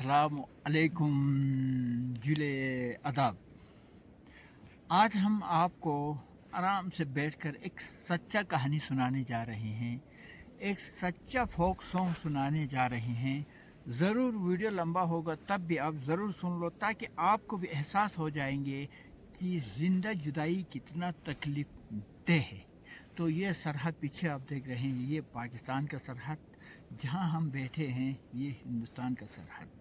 अस्सलाम अलैकुम जुले अदब। आज हम आपको आराम से बैठकर एक सच्चा कहानी सुनाने जा रहे हैं, एक सच्चा फोक सॉन्ग सुनाने जा रहे हैं। ज़रूर वीडियो लंबा होगा तब भी आप ज़रूर सुन लो ताकि आपको भी एहसास हो जाएंगे कि ज़िंदा जुदाई कितना तकलीफ दह है। तो ये सरहद पीछे आप देख रहे हैं, ये पाकिस्तान का सरहद, जहाँ हम बैठे हैं ये हिंदुस्तान का सरहद।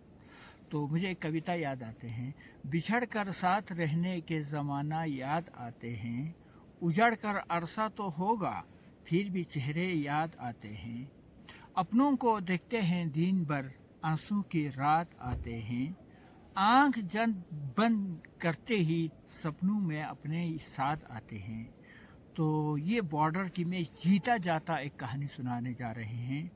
तो मुझे एक कविता याद आते हैं, बिछड़ कर साथ रहने के ज़माना याद आते हैं, उजड़ कर अरसा तो होगा फिर भी चेहरे याद आते हैं, अपनों को देखते हैं दिन भर आंसू की रात आते हैं, आंख बंद करते ही सपनों में अपने साथ आते हैं। तो ये बॉर्डर की में जीता जाता एक कहानी सुनाने जा रहे हैं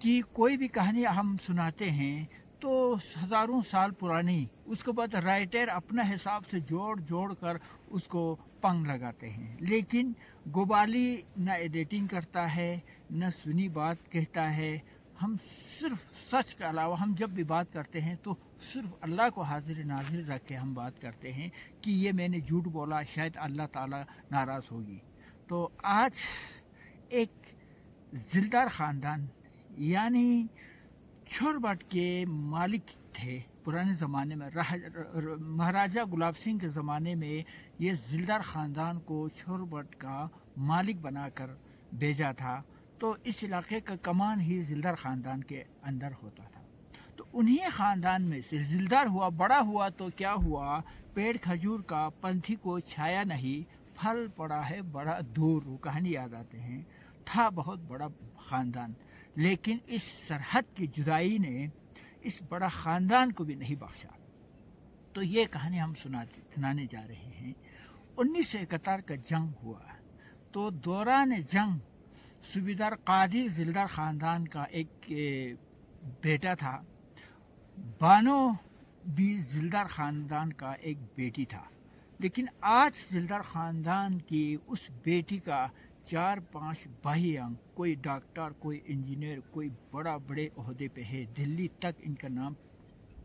कि कोई भी कहानी हम सुनाते हैं तो हज़ारों साल पुरानी, उसके बाद राइटर अपना हिसाब से जोड़ जोड़ कर उसको पंग लगाते हैं, लेकिन गोबाली न एडिटिंग करता है न सुनी बात कहता है। हम सिर्फ सच के अलावा हम जब भी बात करते हैं तो सिर्फ अल्लाह को हाजिर नाजिर रख के हम बात करते हैं कि ये मैंने झूठ बोला, शायद अल्लाह ताला नाराज़ होगी। तो आज एक जिलदार ख़ानदान यानी छोरबट के मालिक थे पुराने ज़माने में, महाराजा गुलाब सिंह के ज़माने में ये जिलदार ख़ानदान को छोरबट का मालिक बनाकर भेजा था। तो इस इलाके का कमान ही जिलदार ख़ानदान के अंदर होता था। तो उन्हीं ख़ानदान में से जिलदार हुआ, बड़ा हुआ तो क्या हुआ, पेड़ खजूर का पंथी को छाया नहीं, फल पड़ा है बड़ा दूर। वो कहानी याद आते हैं। था बहुत बड़ा ख़ानदान, लेकिन इस सरहद की जुदाई ने इस बड़ा ख़ानदान को भी नहीं बख्शा। तो ये कहानी हम सुनाने जा रहे हैं। 1971 का जंग हुआ। तो दौरान जंग सूबेदार कादिर जिलदार ख़ानदान का एक बेटा था, बानो भी जिलदार ख़ानदान का एक बेटी था। लेकिन आज जिलदार ख़ानदान की उस बेटी का 4-5 भाई अंग, कोई डॉक्टर, कोई इंजीनियर, कोई बड़े ओहदे पे है, दिल्ली तक इनका नाम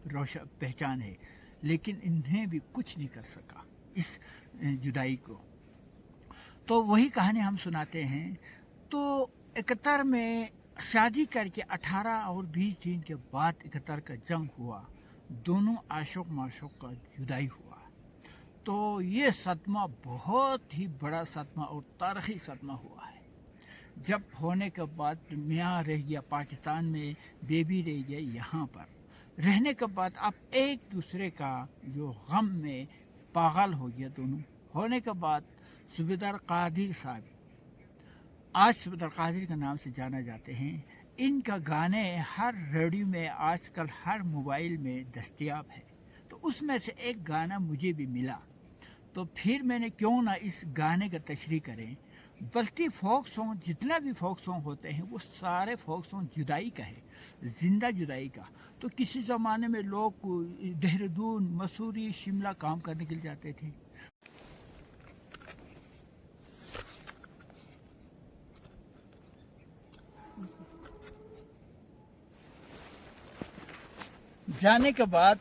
रोशन पहचान है, लेकिन इन्हें भी कुछ नहीं कर सका इस जुदाई को। तो वही कहानी हम सुनाते हैं। तो 71 में शादी करके 18 और 20 दिन के बाद 71 का जंग हुआ, दोनों आशोक माशोक का जुदाई हुआ। तो ये सदमा बहुत ही बड़ा सदमा और तारीख़ी सदमा हुआ है। जब होने के बाद मियाँ रह गया पाकिस्तान में, बेबी रह गया यहाँ पर, रहने के बाद अब एक दूसरे का जो गम में पागल हो गया दोनों। होने के बाद सूबेदार कादिर साहब, आज सूबेदार कादिर के नाम से जाना जाते हैं, इनका गाने हर रेडियो में आजकल हर मोबाइल में दस्तयाब है। तो उसमें से एक गाना मुझे भी मिला, तो फिर मैंने क्यों ना इस गाने का तशरीह करें। बल्कि फोक सॉन्ग, जितना भी फोक सॉन्ग होते हैं वो सारे फोक सॉन्ग जुदाई का है, ज़िंदा जुदाई का। तो किसी ज़माने में लोग देहरादून, मसूरी, शिमला काम करने के लिए जाते थे। जाने के बाद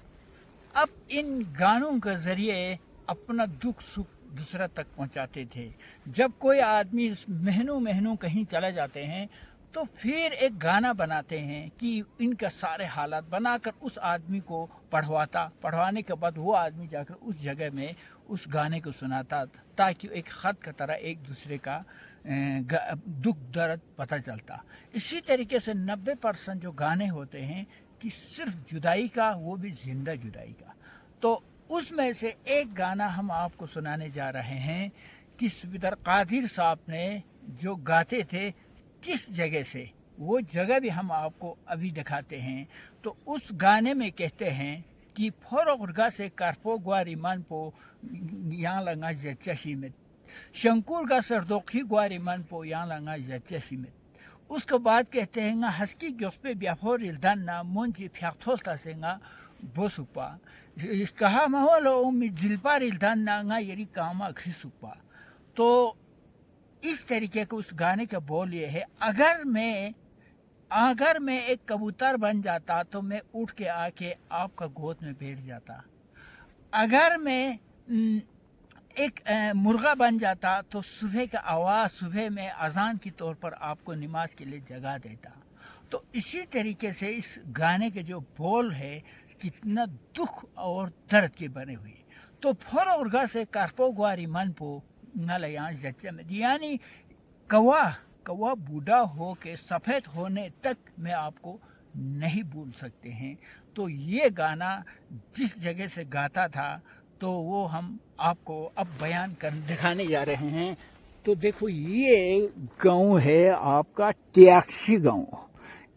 अब इन गानों के ज़रिए अपना दुख सुख दूसरा तक पहुंचाते थे। जब कोई आदमी महीनों कहीं चला जाते हैं तो फिर एक गाना बनाते हैं कि इनका सारे हालात बनाकर उस आदमी को पढ़वाने के बाद वो आदमी जाकर उस जगह में उस गाने को सुनाता, ताकि एक ख़त का तरह एक दूसरे का दुख दर्द पता चलता। इसी तरीके से 90% जो गाने होते हैं कि सिर्फ जुदाई का, वो भी ज़िंदा जुदाई का। तो उसमें से एक गाना हम आपको सुनाने जा रहे हैं कि सूबेदार कादिर साहब ने जो गाते थे किस जगह से, वो जगह भी हम आपको अभी दिखाते हैं। तो उस गाने में कहते हैं कि फोरगुरगा से कारपो ग्वारी मन पो यहाँ लंगा जच्ची में, शंकुर का सरदोखी ग्वारी मन पो यहाँ लंगा जच्ची में। उसके बाद कहते हैं हस्की ग्योस्पे ब्याफोर इल्दान ना मुंजी फ्याक्थोलता से बोसुपा कहा महोलो जिलपार इल्दान ना यरी कामा खिसुपा। तो इस तरीके के उस गाने का बोल ये है, अगर मैं अगर मैं एक कबूतर बन जाता तो मैं उठ के आके आपका गोद में बैठ जाता। अगर मैं एक मुर्गा बन जाता तो सुबह का आवाज़, सुबह में अजान के तौर पर आपको नमाज के लिए जगा देता। तो इसी तरीके से इस गाने के जो बोल है कितना दुख और दर्द के बने हुए। तो फरोर्गा से कारपो ग्वारी मन पो नलया जच्चे में, यानी कौवा बूढ़ा हो के सफ़ेद होने तक मैं आपको नहीं भूल सकते हैं। तो ये गाना जिस जगह से गाता था तो वो हम आपको अब बयान कर दिखाने जा रहे हैं। तो देखो ये गांव है आपका ट्याक्सी गांव।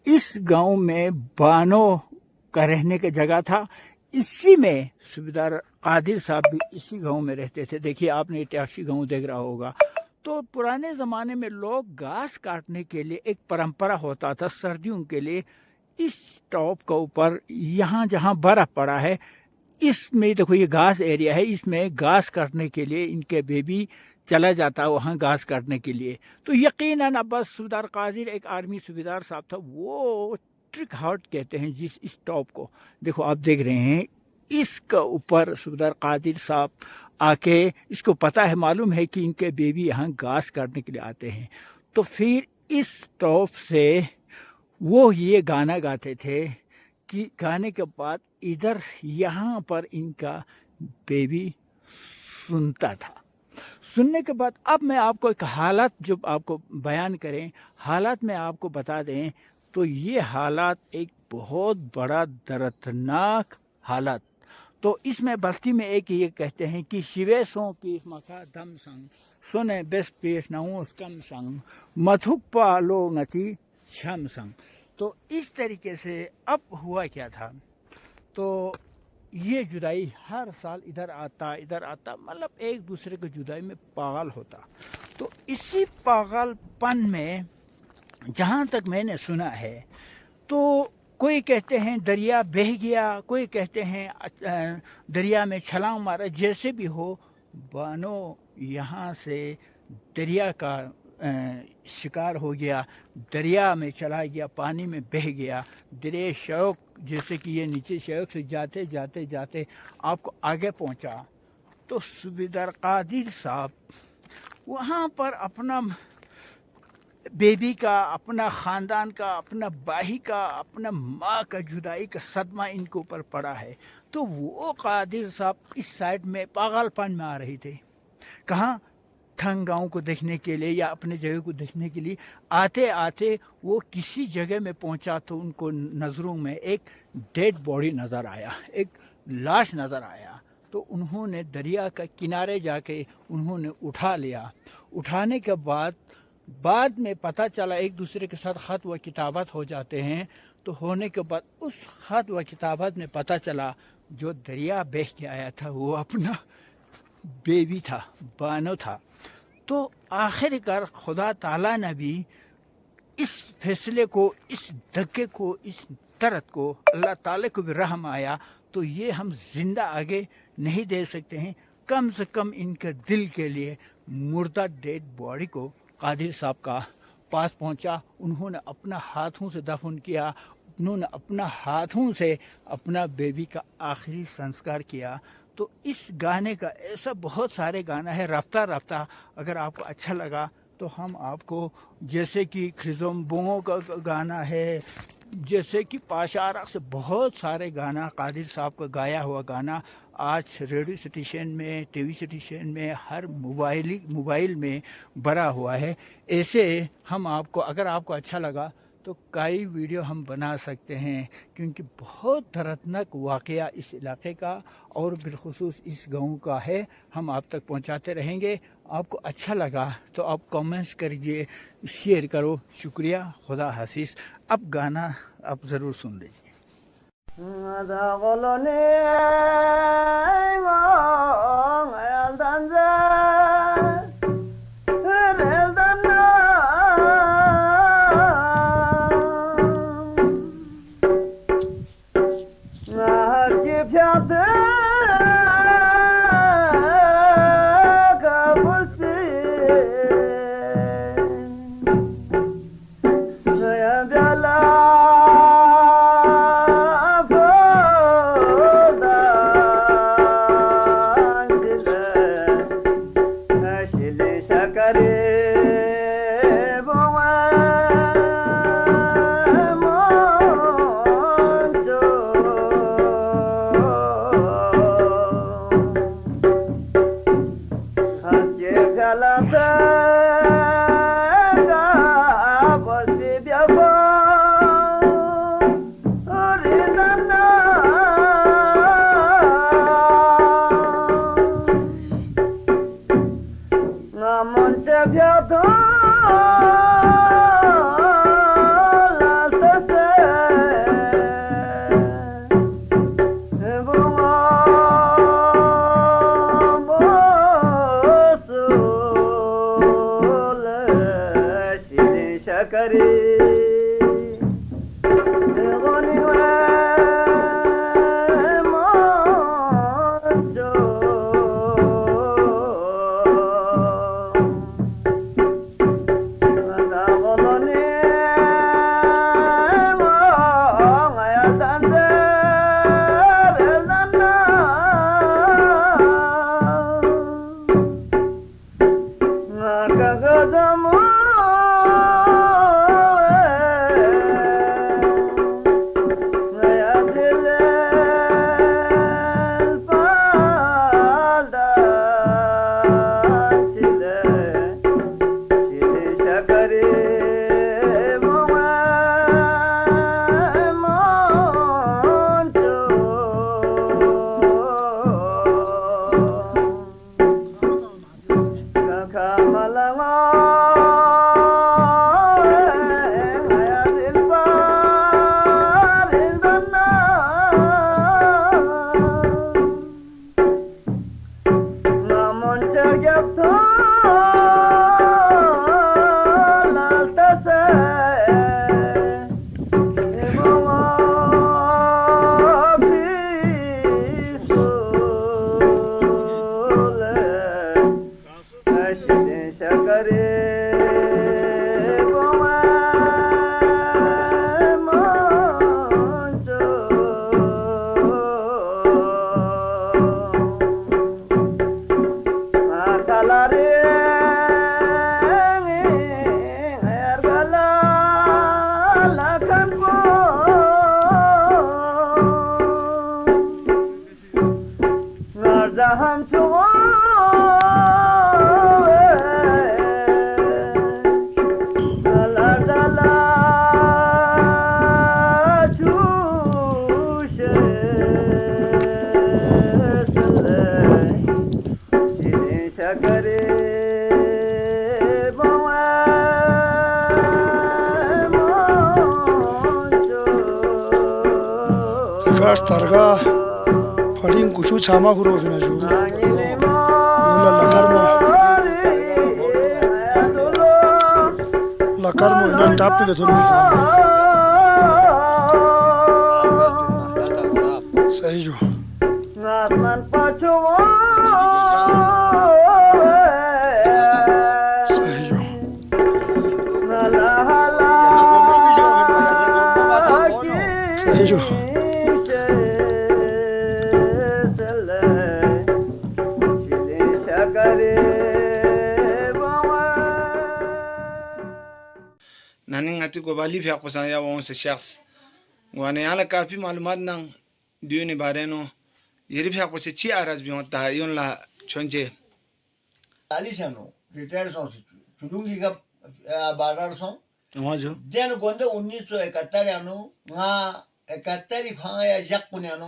इस गांव में बानो का रहने का जगह था। इसी में सूबेदार कादिर साहब भी इसी गांव में रहते थे। देखिए आपने ट्याक्सी गांव देख रहा होगा। तो पुराने ज़माने में लोग घास काटने के लिए एक परंपरा होता था सर्दियों के लिए। इस टॉप के ऊपर यहाँ जहाँ बर्फ़ पड़ा है इसमें देखो ये घास एरिया है, इसमें घास काटने के लिए इनके बेबी चला जाता वहाँ घास काटने के लिए। तो यकीनन अब्बास सूबेदार कादिर एक आर्मी सूबेदार साहब था, वो ट्रिक हार्ट कहते हैं जिस इस टॉप को देखो आप देख रहे हैं। इसका ऊपर सूबेदार कादिर साहब आके इसको पता है, मालूम है कि इनके बेबी यहाँ घास काटने के लिए आते हैं। तो फिर इस टॉप से वो ये गाना गाते थे कि गाने के बाद इधर यहाँ पर इनका बेबी सुनता था। सुनने के बाद अब मैं आपको एक हालत जो आपको बयान करें, हालात में आपको बता दें तो ये हालात एक बहुत बड़ा दर्दनाक हालत। तो इसमें बस्ती में एक ये कहते हैं कि शिवे सो पीस मखा दम संग सुने बेस पेश नऊ कम संग मथुक पालो ngati छम संग। तो इस तरीके से अब हुआ क्या था, तो ये जुदाई हर साल इधर आता, मतलब एक दूसरे की जुदाई में पागल होता। तो इसी पागलपन में जहाँ तक मैंने सुना है तो कोई कहते हैं दरिया बह गया, कोई कहते हैं दरिया में छलांग मारा, जैसे भी हो बानो यहाँ से दरिया का शिकार हो गया, दरिया में चला गया, पानी में बह गया। दरिया शौक जैसे कि ये नीचे शौक से जाते जाते जाते आपको आगे पहुंचा। तो सूबेदार कादिर साहब वहाँ पर अपना बेबी का, अपना ख़ानदान का, अपना भाई का, अपना माँ का जुदाई का सदमा इनके ऊपर पड़ा है। तो वो कादिर साहब इस साइड में पागलपन में आ रहे थे। कहाँ? थंग गाँव को देखने के लिए या अपने जगह को देखने के लिए आते आते वो किसी जगह में पहुंचा तो उनको नज़रों में एक डेड बॉडी नज़र आया, एक लाश नज़र आया। तो उन्होंने दरिया का किनारे जाके उन्होंने उठा लिया। उठाने के बाद में पता चला एक दूसरे के साथ ख़त व किताबत हो जाते हैं। तो होने के बाद उस ख़त व किताबत में पता चला जो दरिया बह के आया था वो अपना बेबी था, बानो था। तो आखिरकार खुदा ताला ने भी इस फैसले को, इस धक्के को, इस दर्द को, अल्लाह ताला को भी रहम आया। तो ये हम जिंदा आगे नहीं दे सकते हैं, कम से कम इनके दिल के लिए मुर्दा डेड बॉडी को कादिर साहब का पास पहुंचा। उन्होंने अपना हाथों से दफन किया, उन्होंने अपना हाथों से अपना बेबी का आखिरी संस्कार किया। तो इस गाने का ऐसा बहुत सारे गाना है। रफ्ता रफ्ता अगर आपको अच्छा लगा तो हम आपको, जैसे कि खिजम बोंगो का गाना है, जैसे कि पाशारा से बहुत सारे गाना कादिर साहब का गाया हुआ गाना आज रेडियो स्टेशन में, टीवी स्टेशन में, हर मोबाइल में भरा हुआ है। ऐसे हम आपको, अगर आपको अच्छा लगा तो कई वीडियो हम बना सकते हैं, क्योंकि बहुत दर्दनाक वाक़या इस इलाके का और बिलखुसूस इस गांव का है। हम आप तक पहुंचाते रहेंगे। आपको अच्छा लगा तो आप कमेंट्स करिए, शेयर करो। शुक्रिया, खुदा हाफिज़। अब गाना आप ज़रूर सुन लीजिए। Jala Targa paling kusut sama guru kena juga. Yola lakarmo inan tapi ke thulmi sahi jo. Sahi jo. Sahi jo. نانين عتي قبالي في أقصى يا وانس الشخص وانا على كافي معلومات نان ديوني بارينو يري في أقصى شيء أراز بيون تايون لا شونجي Alisano, retired son, Chudungi Barar son, واجو then Gonda Uniso Ecatariano, Nga Ecatari Haya Jacuniano,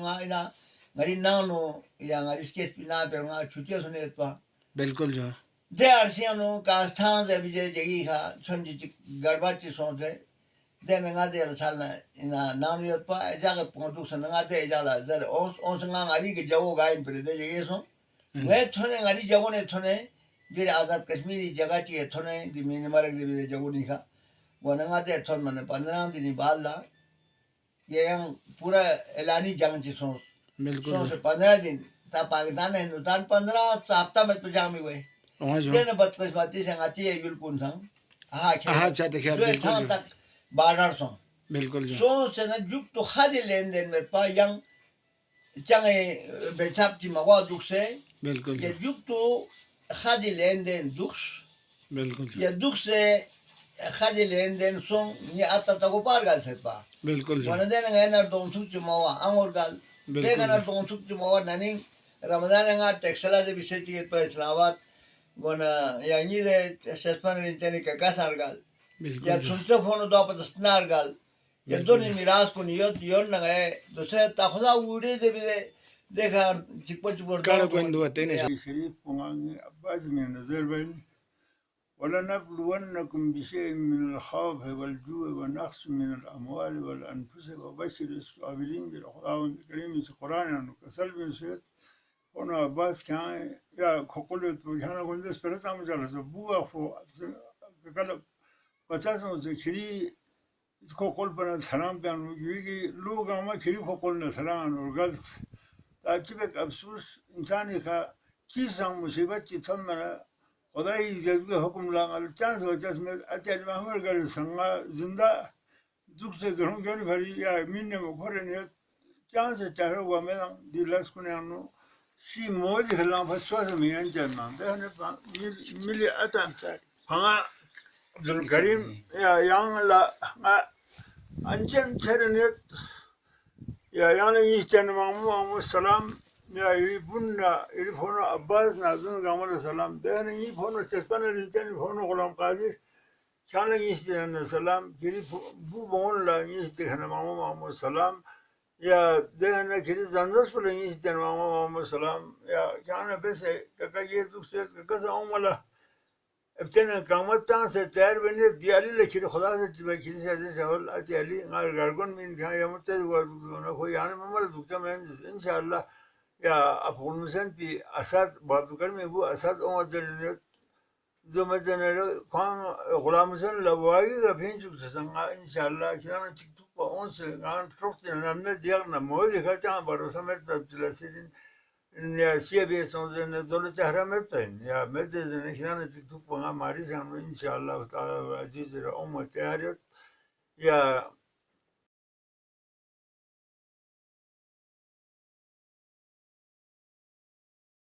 Marinano, Yang Arisket Pinapera, Chutias Netpa. बिल्कुल जो They are Siano, Castan, the Vijay, Sonji Garbachi Sonte, then another Salna in a Nanopa, a Jaga Pontus and another Jala, that also Ariga Jawoga in Predason. Let Tone Ari Javone Tone, did Azad Kashmiri Jagati Tone, the minimal the Jagunica, one another Tonman, Pandan, the Nibala, Yang Pura Elani Janchi Sons, बिल्कुल Sons Panadin, Tapagan and Tan Pandra, Sapta met Pajami way. واجو Then about Christmatis and Atia Yulkunsang. हाँ चाहते क्या बिल्कुल जो Badarson. बिल्कुल जो So, Sena Juk to Hadiland and Mepa Young Change Betapti Mawa Duxe. बिल्कुल Ya जो juk to hadi lenden dux, बिल्कुल जो ya duxe hadi lenden son ni atta tago pargal sepa. बिल्कुल जो Wana den ngana don suk chumawa angorgal. De बिल्कुल ngana don suk chumawa naning Ramadan nga texala de biseti et pa Islamabad. Wana ya ni de sespan inteni ka kasargal. Ya बिल्कुल जो chuncha fono do apat snargal. Ya doni miras kun yot yon na gae. Dose takhuda ure de bide देखा चिपको चिपको काड़ा कोई दो तेने شريف قماني عباس من الزربين ولنبلونكم بشيء من الخوف والجوع ونقص من الأموال والأنفس وبشر الصابرين بالقرآن الكريم في القرآن وكسل من سيد هنا عباس كان يا كقولت وكان قلت سبرتا مجالس بوه فو كقول بتاسم ذكري كقول بنا سلام كان يجي لوجا ما كري كقولنا سلام ورجال تعجبك أبسوس إنساني كا كيسان مصيبة تثمنا خدای جلوی حکم لانگال چانس و چانس میں اچھا محمد کر سنگا زندہ دکھ سے دروں کیوں نہیں بھری یا مین نے مکھورے نے چانس چاہے ہوا میں دلاس کو نے انو شی موج ہلا فسوا سے میں انجن مان دے نے ملی اتا ہاں عبد الکریم یا یانگ لا انجن چرنت یا یانگ یہ چن محمد السلام یا يبونا يفونو عباس نازون قامر السلام ده أنا يفونو تسبنا ريتان يفونو غلام قادر كان يستهنا السلام كري بو بون لا يستهنا مامو السلام يا ده أنا كري زندرس ولا يستهنا مامو السلام يا كان بس كاكا يدوسيت كذا أملا ابتنا قامت تان ستار بني ديالي لكري خلاص تبى كري سادة شغل أتيالي غير غارقون من كان يوم تدور دونا خوي يعني ممر دوكتا من إن شاء الله يا أفغانستان في أسد بعض میں وہ أسد عمر جنرات جو مثلاً كان غلام حسين لواقي كفين شو تسمع إن شاء الله كنا نشوف بأونس كان تروح نعمل ديارنا مودي كاتان بروسا مرت بتلاسين إن يا شيء بيسون دولة هرمتين يا مثلاً كنا نشوف بنا ماريس إن شاء الله تعالى عزيز الأمة تهريت يا